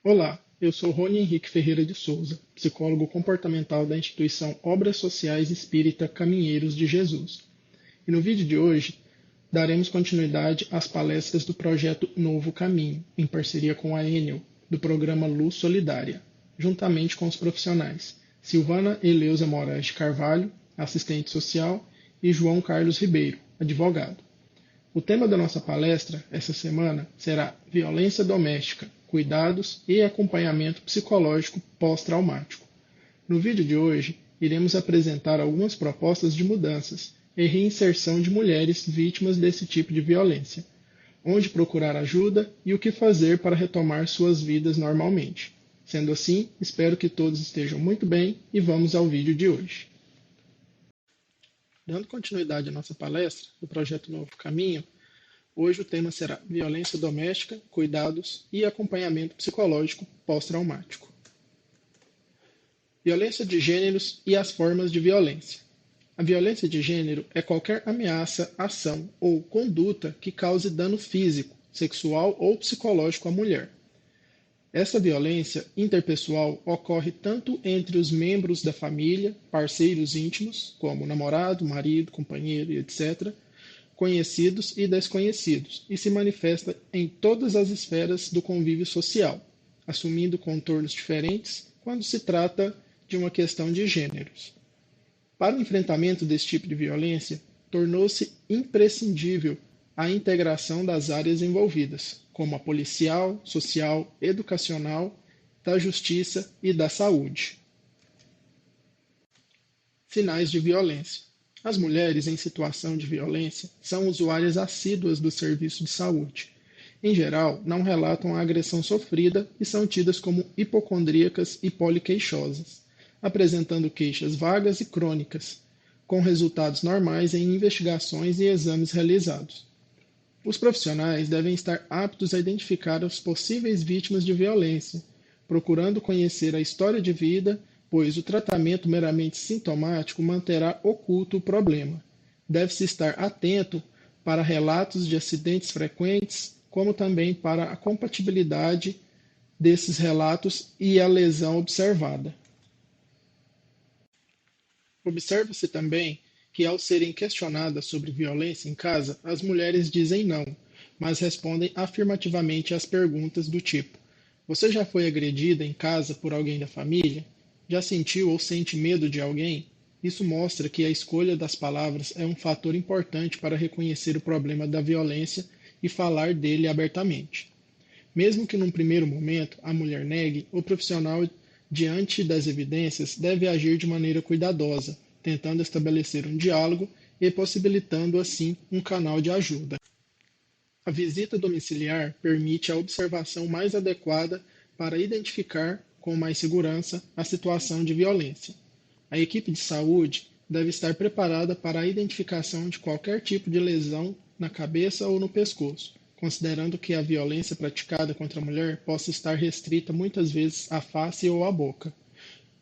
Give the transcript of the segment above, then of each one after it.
Olá, eu sou Rony Henrique Ferreira de Souza, psicólogo comportamental da instituição Obras Sociais Espírita Caminheiros de Jesus. E no vídeo de hoje, daremos continuidade às palestras do projeto Novo Caminho, em parceria com a Enel, do programa Luz Solidária, juntamente com os profissionais Silvana Eleusa Moraes de Carvalho, assistente social, e João Carlos Ribeiro, advogado. O tema da nossa palestra essa semana será Violência Doméstica, Cuidados e Acompanhamento Psicológico Pós-Traumático. No vídeo de hoje, iremos apresentar algumas propostas de mudanças e reinserção de mulheres vítimas desse tipo de violência, onde procurar ajuda e o que fazer para retomar suas vidas normalmente. Sendo assim, espero que todos estejam muito bem e vamos ao vídeo de hoje. Dando continuidade à nossa palestra do projeto Novo Caminho, hoje o tema será Violência Doméstica, Cuidados e Acompanhamento Psicológico Pós-Traumático. Violência de gêneros e as formas de violência. A violência de gênero é qualquer ameaça, ação ou conduta que cause dano físico, sexual ou psicológico à mulher. Essa violência interpessoal ocorre tanto entre os membros da família, parceiros íntimos, como namorado, marido, companheiro, etc., conhecidos e desconhecidos, e se manifesta em todas as esferas do convívio social, assumindo contornos diferentes quando se trata de uma questão de gêneros. Para o enfrentamento desse tipo de violência, tornou-se imprescindível a integração das áreas envolvidas, como a policial, social, educacional, da justiça e da saúde. Sinais de violência. As mulheres em situação de violência são usuárias assíduas do serviço de saúde. Em geral, não relatam a agressão sofrida e são tidas como hipocondríacas e poliqueixosas, apresentando queixas vagas e crônicas, com resultados normais em investigações e exames realizados. Os profissionais devem estar aptos a identificar as possíveis vítimas de violência, procurando conhecer a história de vida, pois o tratamento meramente sintomático manterá oculto o problema. Deve-se estar atento para relatos de acidentes frequentes, como também para a compatibilidade desses relatos e a lesão observada. Observa-se também que, ao serem questionadas sobre violência em casa, as mulheres dizem não, mas respondem afirmativamente às perguntas do tipo: você já foi agredida em casa por alguém da família? Já sentiu ou sente medo de alguém? Isso mostra que a escolha das palavras é um fator importante para reconhecer o problema da violência e falar dele abertamente. Mesmo que num primeiro momento a mulher negue, o profissional, diante das evidências, deve agir de maneira cuidadosa, tentando estabelecer um diálogo e possibilitando assim um canal de ajuda. A visita domiciliar permite a observação mais adequada para identificar com mais segurança a situação de violência. A equipe de saúde deve estar preparada para a identificação de qualquer tipo de lesão na cabeça ou no pescoço, considerando que a violência praticada contra a mulher possa estar restrita muitas vezes à face ou à boca.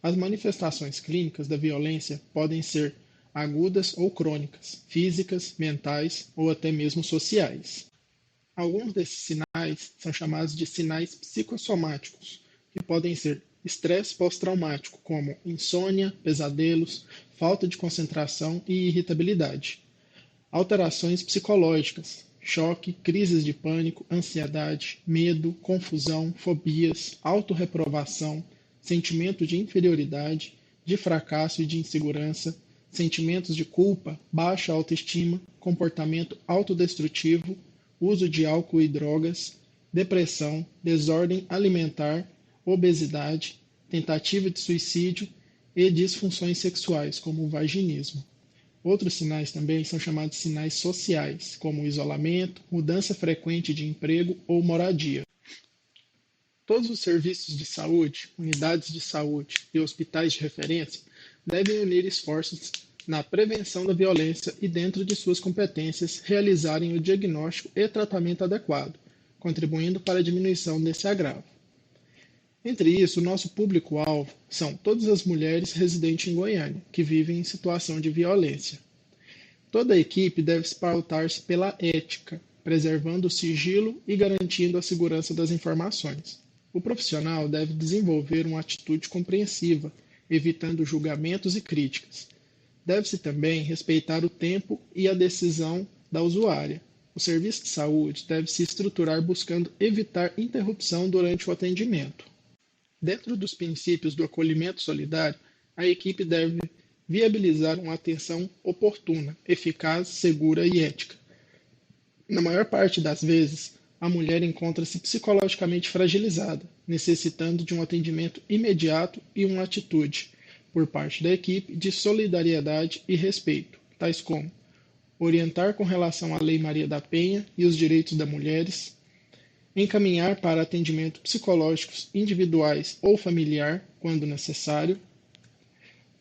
As manifestações clínicas da violência podem ser agudas ou crônicas, físicas, mentais ou até mesmo sociais. Alguns desses sinais são chamados de sinais psicossomáticos, que podem ser estresse pós-traumático, como insônia, pesadelos, falta de concentração e irritabilidade. Alterações psicológicas, choque, crises de pânico, ansiedade, medo, confusão, fobias, autorreprovação, sentimento de inferioridade, de fracasso e de insegurança, sentimentos de culpa, baixa autoestima, comportamento autodestrutivo, uso de álcool e drogas, depressão, desordem alimentar, obesidade, tentativa de suicídio e disfunções sexuais, como o vaginismo. Outros sinais também são chamados de sinais sociais, como isolamento, mudança frequente de emprego ou moradia. Todos os serviços de saúde, unidades de saúde e hospitais de referência devem unir esforços na prevenção da violência e, dentro de suas competências, realizarem o diagnóstico e tratamento adequado, contribuindo para a diminuição desse agravo. Entre isso, o nosso público-alvo são todas as mulheres residentes em Goiânia, que vivem em situação de violência. Toda a equipe deve pautar-se pela ética, preservando o sigilo e garantindo a segurança das informações. O profissional deve desenvolver uma atitude compreensiva, evitando julgamentos e críticas. Deve-se também respeitar o tempo e a decisão da usuária. O serviço de saúde deve se estruturar buscando evitar interrupção durante o atendimento. Dentro dos princípios do acolhimento solidário, a equipe deve viabilizar uma atenção oportuna, eficaz, segura e ética. Na maior parte das vezes, a mulher encontra-se psicologicamente fragilizada, necessitando de um atendimento imediato e uma atitude, por parte da equipe, de solidariedade e respeito, tais como orientar com relação à Lei Maria da Penha e os direitos das mulheres, encaminhar para atendimento psicológicos individuais ou familiar, quando necessário,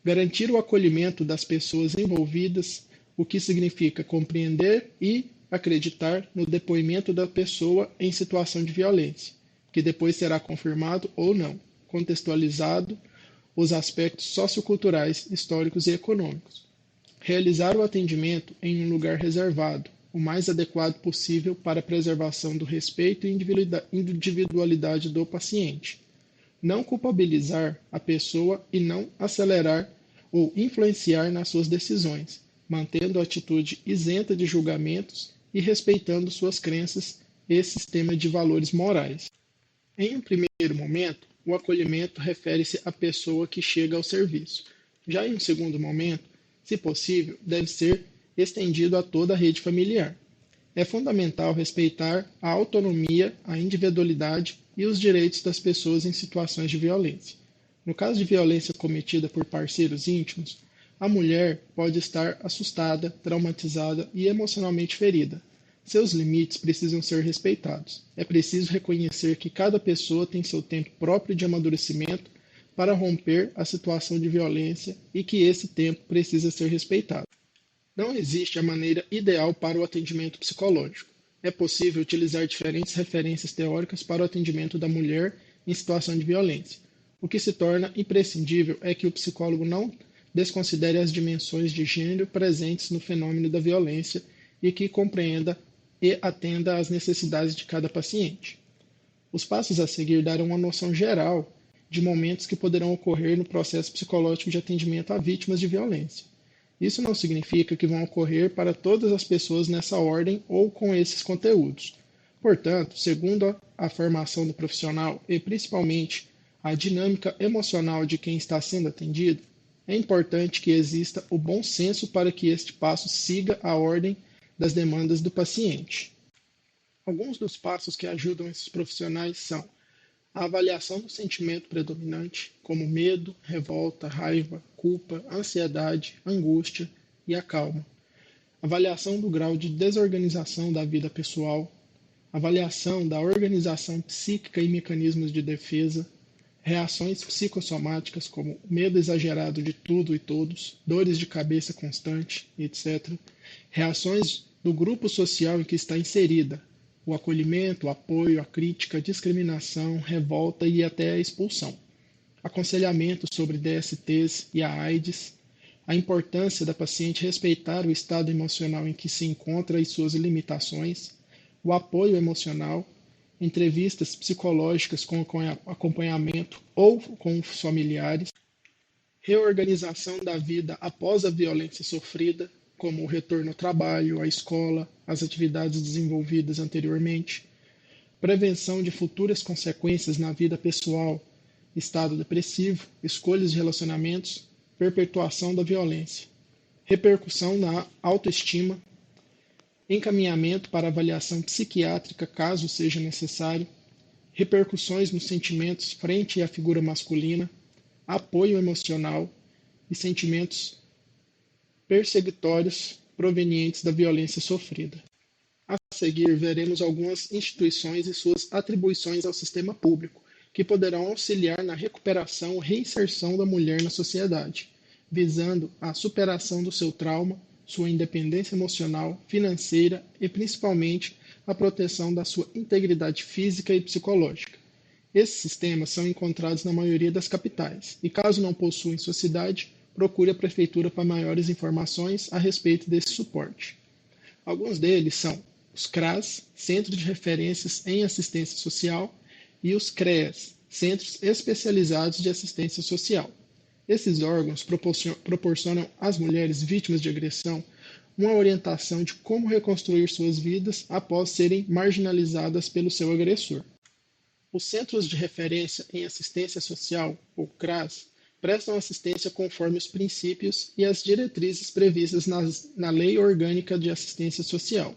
garantir o acolhimento das pessoas envolvidas, o que significa compreender e acreditar no depoimento da pessoa em situação de violência, que depois será confirmado ou não, contextualizado os aspectos socioculturais, históricos e econômicos. Realizar o atendimento em um lugar reservado, o mais adequado possível para a preservação do respeito e individualidade do paciente. Não culpabilizar a pessoa e não acelerar ou influenciar nas suas decisões, mantendo a atitude isenta de julgamentos e respeitando suas crenças e sistema de valores morais. Em um primeiro momento, o acolhimento refere-se à pessoa que chega ao serviço. Já em um segundo momento, se possível, deve ser estendido a toda a rede familiar. É fundamental respeitar a autonomia, a individualidade e os direitos das pessoas em situações de violência. No caso de violência cometida por parceiros íntimos, a mulher pode estar assustada, traumatizada e emocionalmente ferida. Seus limites precisam ser respeitados. É preciso reconhecer que cada pessoa tem seu tempo próprio de amadurecimento para romper a situação de violência e que esse tempo precisa ser respeitado. Não existe a maneira ideal para o atendimento psicológico. É possível utilizar diferentes referências teóricas para o atendimento da mulher em situação de violência. O que se torna imprescindível é que o psicólogo não desconsidere as dimensões de gênero presentes no fenômeno da violência e que compreenda e atenda às necessidades de cada paciente. Os passos a seguir darão uma noção geral de momentos que poderão ocorrer no processo psicológico de atendimento a vítimas de violência. Isso não significa que vão ocorrer para todas as pessoas nessa ordem ou com esses conteúdos. Portanto, segundo a formação do profissional e principalmente a dinâmica emocional de quem está sendo atendido, é importante que exista o bom senso para que este passo siga a ordem das demandas do paciente. Alguns dos passos que ajudam esses profissionais são a avaliação do sentimento predominante, como medo, revolta, raiva, culpa, ansiedade, angústia, e a calma. Avaliação do grau de desorganização da vida pessoal. Avaliação da organização psíquica e mecanismos de defesa. Reações psicossomáticas, como medo exagerado de tudo e todos, dores de cabeça constante, etc. Reações do grupo social em que está inserida, o acolhimento, o apoio, a crítica, a discriminação, revolta e até a expulsão. Aconselhamento sobre DSTs e a AIDS, a importância da paciente respeitar o estado emocional em que se encontra e suas limitações, o apoio emocional, entrevistas psicológicas com acompanhamento ou com os familiares, reorganização da vida após a violência sofrida, como o retorno ao trabalho, à escola, às atividades desenvolvidas anteriormente, prevenção de futuras consequências na vida pessoal, estado depressivo, escolhas de relacionamentos, perpetuação da violência, repercussão na autoestima, encaminhamento para avaliação psiquiátrica caso seja necessário, repercussões nos sentimentos frente à figura masculina, apoio emocional e sentimentos perseguitórios provenientes da violência sofrida. A seguir, veremos algumas instituições e suas atribuições ao sistema público, que poderão auxiliar na recuperação ou reinserção da mulher na sociedade, visando a superação do seu trauma, sua independência emocional, financeira e, principalmente, a proteção da sua integridade física e psicológica. Esses sistemas são encontrados na maioria das capitais, e caso não possua em sua cidade, procure a prefeitura para maiores informações a respeito desse suporte. Alguns deles são os CRAS, Centros de Referências em Assistência Social, e os CREAS, Centros Especializados de Assistência Social. Esses órgãos proporcionam às mulheres vítimas de agressão uma orientação de como reconstruir suas vidas após serem marginalizadas pelo seu agressor. Os Centros de Referência em Assistência Social, ou CRAS, prestam assistência conforme os princípios e as diretrizes previstas na Lei Orgânica de Assistência Social.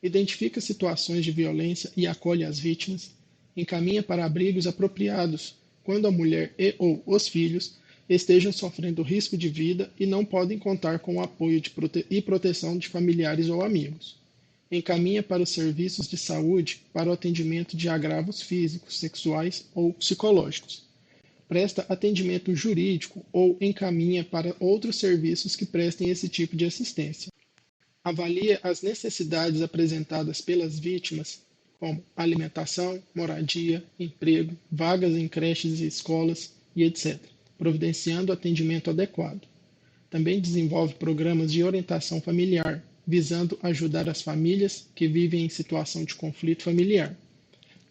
Identifica situações de violência e acolhe as vítimas, encaminha para abrigos apropriados quando a mulher ou os filhos estejam sofrendo risco de vida e não podem contar com o apoio e proteção de familiares ou amigos. Encaminha para os serviços de saúde para o atendimento de agravos físicos, sexuais ou psicológicos. Presta atendimento jurídico ou encaminha para outros serviços que prestem esse tipo de assistência. Avalia as necessidades apresentadas pelas vítimas, como alimentação, moradia, emprego, vagas em creches e escolas e etc., providenciando atendimento adequado. Também desenvolve programas de orientação familiar, visando ajudar as famílias que vivem em situação de conflito familiar.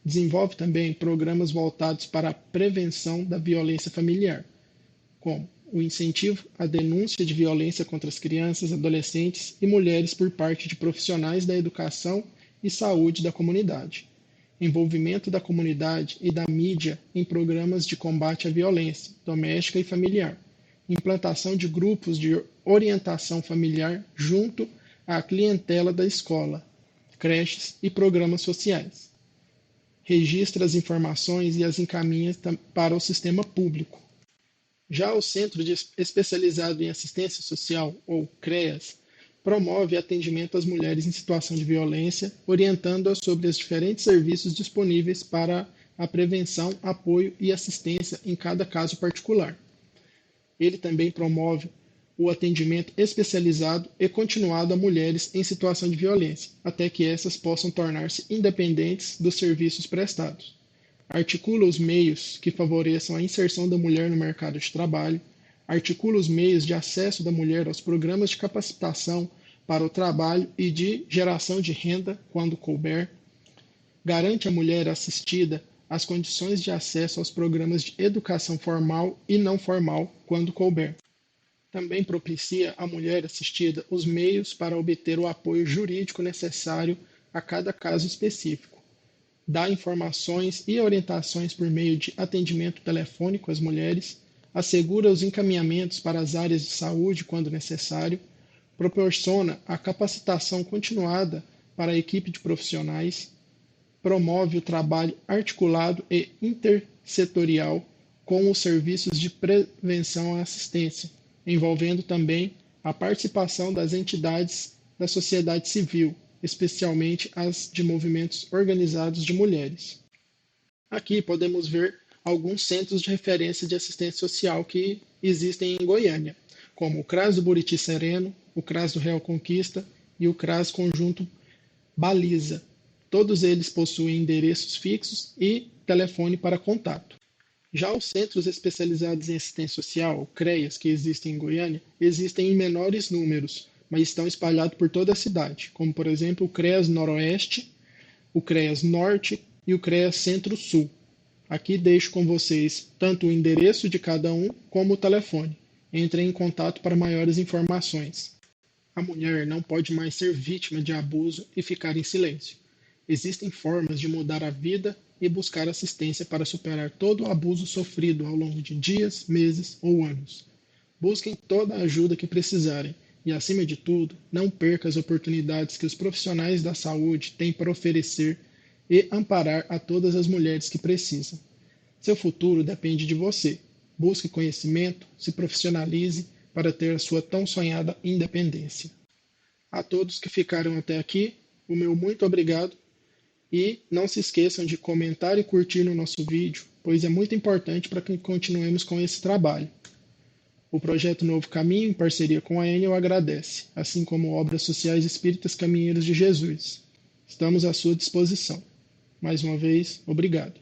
Desenvolve também programas voltados para a prevenção da violência familiar, como o incentivo à denúncia de violência contra as crianças, adolescentes e mulheres por parte de profissionais da educação e saúde da comunidade, envolvimento da comunidade e da mídia em programas de combate à violência doméstica e familiar, implantação de grupos de orientação familiar junto à clientela da escola, creches e programas sociais. Registra as informações e as encaminha para o sistema público. Já o Centro Especializado em Assistência Social, ou CREAS, promove atendimento às mulheres em situação de violência, orientando-as sobre os diferentes serviços disponíveis para a prevenção, apoio e assistência em cada caso particular. Ele também promove o atendimento especializado e continuado a mulheres em situação de violência, até que essas possam tornar-se independentes dos serviços prestados. Articula os meios que favoreçam a inserção da mulher no mercado de trabalho, articula os meios de acesso da mulher aos programas de capacitação para o trabalho e de geração de renda, quando couber, garante à mulher assistida as condições de acesso aos programas de educação formal e não formal, quando couber. Também propicia à mulher assistida os meios para obter o apoio jurídico necessário a cada caso específico. Dá informações e orientações por meio de atendimento telefônico às mulheres, assegura os encaminhamentos para as áreas de saúde quando necessário, proporciona a capacitação continuada para a equipe de profissionais, promove o trabalho articulado e intersetorial com os serviços de prevenção e assistência, envolvendo também a participação das entidades da sociedade civil, especialmente as de movimentos organizados de mulheres. Aqui podemos ver alguns centros de referência de assistência social que existem em Goiânia, como o CRAS do Buriti Sereno, o CRAS do Real Conquista e o CRAS Conjunto Baliza. Todos eles possuem endereços fixos e telefone para contato. Já os centros especializados em assistência social, CREAS, que existem em Goiânia, existem em menores números, mas estão espalhados por toda a cidade, como por exemplo o CREAS Noroeste, o CREAS Norte e o CREAS Centro-Sul. Aqui deixo com vocês tanto o endereço de cada um como o telefone. Entrem em contato para maiores informações. A mulher não pode mais ser vítima de abuso e ficar em silêncio. Existem formas de mudar a vida e buscar assistência para superar todo o abuso sofrido ao longo de dias, meses ou anos. Busquem toda a ajuda que precisarem e, acima de tudo, não percam as oportunidades que os profissionais da saúde têm para oferecer e amparar a todas as mulheres que precisam. Seu futuro depende de você. Busque conhecimento, se profissionalize para ter a sua tão sonhada independência. A todos que ficaram até aqui, o meu muito obrigado. E não se esqueçam de comentar e curtir no nosso vídeo, pois é muito importante para que continuemos com esse trabalho. O projeto Novo Caminho, em parceria com a Enel, agradece, assim como Obras Sociais Espíritas Caminheiros de Jesus. Estamos à sua disposição. Mais uma vez, obrigado.